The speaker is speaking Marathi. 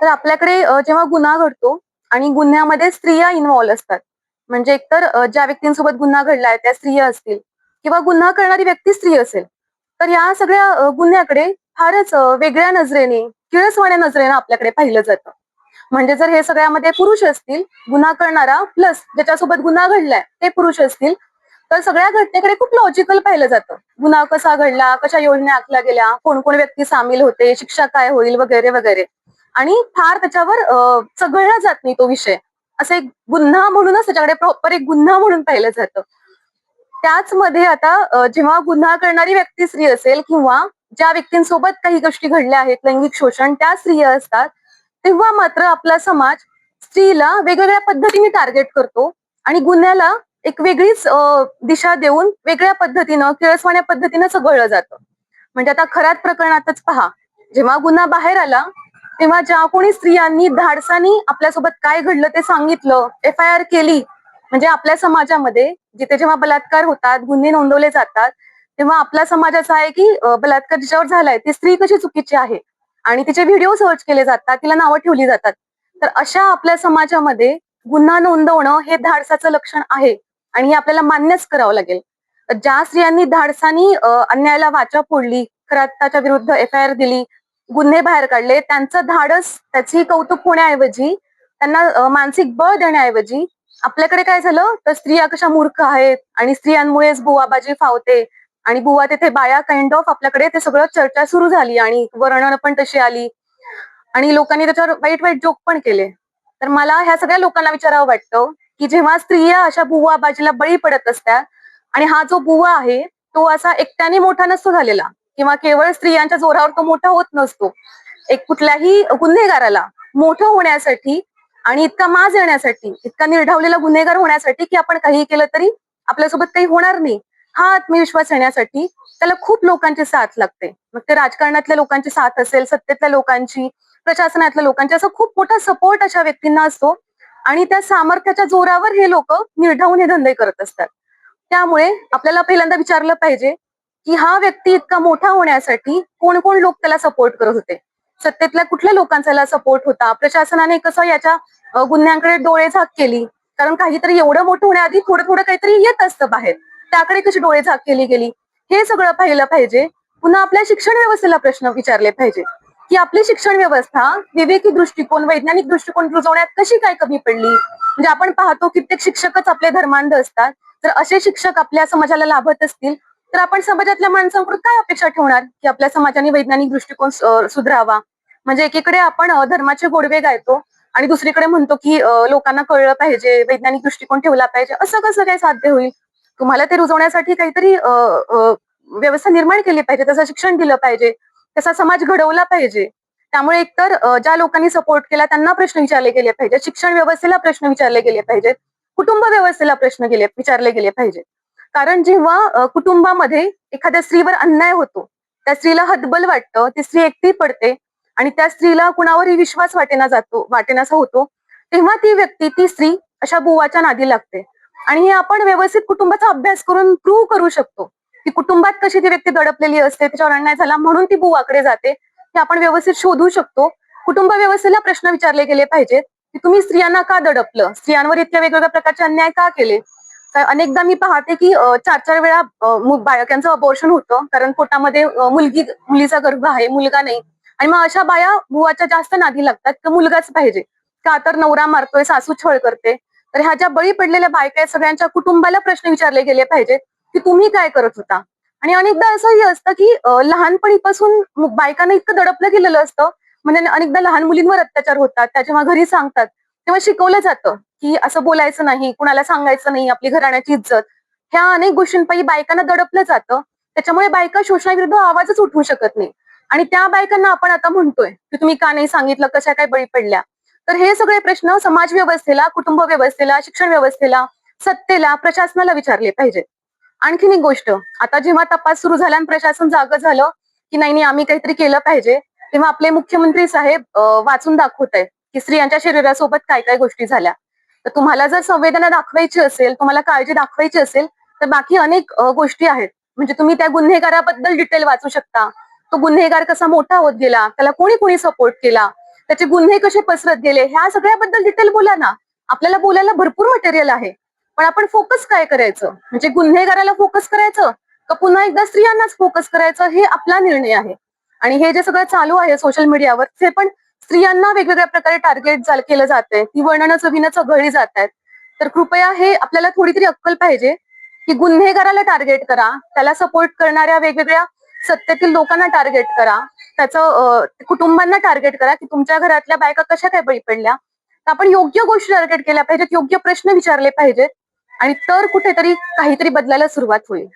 तर आपल्याकडे जेव्हा गुन्हा घडतो आणि गुन्ह्यामध्ये स्त्रिया इन्व्हॉल्व असतात. म्हणजे एकतर ज्या व्यक्तींसोबत गुन्हा घडलाय त्या स्त्रिया असतील किंवा गुन्हा करणारी व्यक्ती स्त्री असेल. तर या सगळ्या गुन्ह्याकडे फारच वेगळ्या नजरेने, किळसवाण्या नजरेने आपल्याकडे पाहिलं जातं. म्हणजे जर हे सगळ्यामध्ये पुरुष असतील, गुन्हा करणारा प्लस ज्याच्यासोबत गुन्हा घडलाय ते पुरुष असतील, तर सगळ्या घटनेकडे खूप लॉजिकल पाहिलं जातं. गुन्हा कसा घडला, कशा योजना आखल्या गेल्या, कोण कोण व्यक्ती सामील होते, शिक्षा काय होईल वगैरे वगैरे. आणि फार त्याच्यावर चघळला जात नाही तो विषय. असं एक गुन्हा म्हणूनच त्याच्याकडे प्रॉपर एक गुन्हा म्हणून पाहिलं जातं. त्याच मध्ये आता जेव्हा गुन्हा करणारी व्यक्ती स्त्री असेल किंवा ज्या व्यक्तींसोबत काही गोष्टी घडल्या आहेत, लैंगिक शोषण, त्या स्त्रिया असतात, तेव्हा मात्र आपला समाज स्त्रीला वेगवेगळ्या पद्धतीने टार्गेट करतो आणि गुन्ह्याला एक वेगळीच दिशा देऊन वेगळ्या पद्धतीनं, किळसवाण्या पद्धतीनं चघळलं जातं. म्हणजे आता खऱ्याच प्रकरणातच पहा, जेव्हा गुन्हा बाहेर आला, तेव्हा ज्या कोणी स्त्रियांनी धाडसानी आपल्यासोबत काय घडलं ते सांगितलं, एफ-आय-आर केली, म्हणजे आपल्या समाजामध्ये जिथे जेव्हा बलात्कार होतात, गुन्हे नोंदवले जातात, तेव्हा आपला समाज असा आहे की बलात्कार जिच्यावर झालाय ती स्त्री कशी चुकीची आहे आणि तिचे व्हिडिओ सर्च केले जातात, तिला नावं ठेवली जातात. तर अशा आपल्या समाजामध्ये गुन्हा नोंदवणं हे धाडसाचं लक्षण आहे आणि हे आपल्याला मान्यच करावं लागेल. ज्या स्त्रियांनी धाडसानी अन्यायाला वाचा फोडली, खराताच्या विरुद्ध एफ-आय-आर दिली, गुन्हे बाहेर काढले, त्यांचं धाडस, त्याची कौतुक होण्याऐवजी, त्यांना मानसिक बळ देण्याऐवजी आपल्याकडे काय झालं, तर स्त्रिया कशा मूर्ख आहेत आणि स्त्रियांमुळेच बुवाबाजी फावते आणि बुवा तेथे बाया काइंड ऑफ आपल्याकडे ते सगळं चर्चा सुरू झाली आणि वर्णन पण तशी आली आणि लोकांनी त्याच्यावर वाईट वाईट जोक पण केले. तर मला ह्या सगळ्या लोकांना विचारावं वाटतं, की जेव्हा स्त्रिया अशा बुवाबाजीला बळी पडत असतात आणि हा जो बुवा आहे तो असा एकट्याने मोठा नसतो झालेला किंवा केवळ स्त्रियांच्या जोरावर तो मोठा होत नसतो. एक कुठल्याही गुन्हेगाराला मोठं होण्यासाठी आणि इतका माज येण्यासाठी, इतका निर्ढावलेला गुन्हेगार होण्यासाठी की आपण काही केलं तरी आपल्यासोबत काही होणार नाही, हा आत्मविश्वास येण्यासाठी त्याला खूप लोकांची साथ लागते. मग ते राजकारणातल्या लोकांची साथ असेल, सत्तेतल्या लोकांची, प्रशासनातल्या लोकांची, असा खूप मोठा सपोर्ट अशा व्यक्तींना असतो आणि त्या सामर्थ्याच्या जोरावर हे लोक निर्ढावून हे धंदे करत असतात. त्यामुळे आपल्याला पहिल्यांदा विचारलं पाहिजे, की हा व्यक्ती इतका मोठा होण्यासाठी कोण कोण लोक त्याला सपोर्ट करत होते. सत्तेतल्या कुठल्या लोकांचा याला सपोर्ट होता, प्रशासनाने कसं याच्या गुन्ह्यांकडे डोळेझाक केली, कारण काहीतरी एवढं मोठं होण्याआधी थोडं थोडं काहीतरी येत असतं बाहेर, त्याकडे कशी डोळेझाक केली गेली, हे सगळं पाहिलं पाहिजे. पुन्हा आपल्या शिक्षण व्यवस्थेला प्रश्न विचारले पाहिजे, की आपली शिक्षण व्यवस्था विवेकी दृष्टिकोन, वैज्ञानिक दृष्टिकोन रुजवण्यात कशी काय कमी पडली. म्हणजे आपण पाहतो कित्येक शिक्षकच आपले धर्मांध असतात. तर असे शिक्षक आपल्या समाजाला लाभत असतील तर आपण समाजातल्या माणसांकडून काय अपेक्षा ठेवणार, की आपल्या समाजाने वैज्ञानिक दृष्टिकोन सुधारावा. म्हणजे एकीकडे आपण धर्माचे गोडवे गायतो आणि दुसरीकडे म्हणतो की लोकांना कळलं पाहिजे, वैज्ञानिक दृष्टिकोन ठेवला पाहिजे. असं कसं काय साध्य होईल? तुम्हाला ते रुजवण्यासाठी काहीतरी व्यवस्था निर्माण केली पाहिजे, तसं शिक्षण दिलं पाहिजे, तसा समाज घडवला पाहिजे. त्यामुळे एकतर ज्या लोकांनी सपोर्ट केला त्यांना प्रश्न विचारले गेले पाहिजे, शिक्षण व्यवस्थेला प्रश्न विचारले गेले पाहिजेत, कुटुंब व्यवस्थेला विचारले गेले पाहिजे. कारण जेव्हा कुटुंबामध्ये एखाद्या स्त्रीवर अन्याय होतो, त्या स्त्रीला हतबल वाटतं, ती स्त्री एकटी पडते आणि त्या स्त्रीला कुणावरही विश्वास वाटेनासा होतो, तेव्हा ती व्यक्ती, ती स्त्री अशा बुवाच्या नादी लागते. आणि हे आपण व्यवस्थित कुटुंबाचा अभ्यास करून प्रूव्ह करू शकतो, की कुटुंबात कशी ती व्यक्ती दडपलेली असते, तिच्यावर अन्याय झाला म्हणून ती बुवाकडे जाते, हे आपण व्यवस्थित शोधू शकतो. कुटुंब व्यवस्थेला प्रश्न विचारले गेले पाहिजेत, की तुम्ही स्त्रियांना का दडपलं, स्त्रियांवर इतक्या वेगवेगळ्या प्रकारचे अन्याय का केले. तर अनेकदा मी पाहते की 4-4 वेळा बायकांचं अबॉर्शन होतं, कारण पोटामध्ये मुलीचा गर्भ आहे, मुलगा नाही. आणि मग अशा बाया बुवाच्या जास्त नादी लागतात, तर मुलगाच पाहिजे. का तर नवरा मारतोय, सासू छळ करते. तर ह्या ज्या बळी पडलेल्या बायका आहेत, सगळ्यांच्या कुटुंबाला प्रश्न विचारले गेले पाहिजेत, की तुम्ही काय करत होता. आणि अनेकदा असंही असतं की लहानपणीपासून बायकांना इतकं दडपलं गेलेलं असतं, म्हणजे अनेकदा लहान मुलींवर अत्याचार होतात, त्या जेव्हा घरी सांगतात तेव्हा शिकवलं जातं की असं बोलायचं नाही, कुणाला सांगायचं नाही, आपली घराण्याची इज्जत. ह्या अनेक गोष्टींपायी बायकांना दडपलं जातं. त्याच्यामुळे बायका शोषणाविरुद्ध आवाजच उठवू शकत नाही. आणि त्या बायकांना आपण आता म्हणतोय की तुम्ही का नाही सांगितलं, कशा काय बळी पडल्या. तर हे सगळे प्रश्न समाज व्यवस्थेला, कुटुंब व्यवस्थेला, शिक्षण व्यवस्थेला, सत्तेला, प्रशासनाला विचारले पाहिजे. आणखीन एक गोष्ट, आता जेव्हा तपास सुरू झाला आणि प्रशासन जागं झालं की नाही नाही आम्ही काहीतरी केलं पाहिजे, तेव्हा आपले मुख्यमंत्री साहेब वाचून दाखवत आहेत की स्त्रियांच्या शरीरासोबत काय काय गोष्टी झाल्या. तर तुम्हाला जर संवेदना दाखवायची असेल, तुम्हाला काळजी दाखवायची असेल, तर बाकी अनेक गोष्टी आहेत. म्हणजे तुम्ही त्या गुन्हेगाराबद्दल डिटेल वाचू शकता. तो गुन्हेगार कसा मोठा होत गेला, त्याला कोणी कोणी सपोर्ट केला, त्याचे गुन्हे कसे पसरत गेले, ह्या सगळ्याबद्दल डिटेल बोला ना. आपल्याला बोलायला भरपूर मटेरियल आहे, पण आपण फोकस काय करायचं, म्हणजे गुन्हेगाराला फोकस करायचं का पुन्हा एकदा स्त्रियांनाच फोकस करायचं, हे आपला निर्णय आहे. आणि हे जे सगळं चालू आहे सोशल मीडियावर, ते पण स्त्रियांना वेगवेगळ्या प्रकारे टार्गेट केलं जातंय, ती वर्णनं चव्हीनं चघळली जात आहेत. तर कृपया हे आपल्याला थोडी तरी अक्कल पाहिजे की गुन्हेगाराला टार्गेट करा, त्याला सपोर्ट करणाऱ्या वेगवेगळ्या सत्तेतील लोकांना टार्गेट करा, त्याचं कुटुंबांना टार्गेट करा की तुमच्या घरातल्या बायका कशा काय बळी पडल्या. तर आपण योग्य गोष्टी टार्गेट केल्या पाहिजेत, योग्य प्रश्न विचारले पाहिजेत, आणि तर कुठेतरी काहीतरी बदलायला सुरुवात होईल.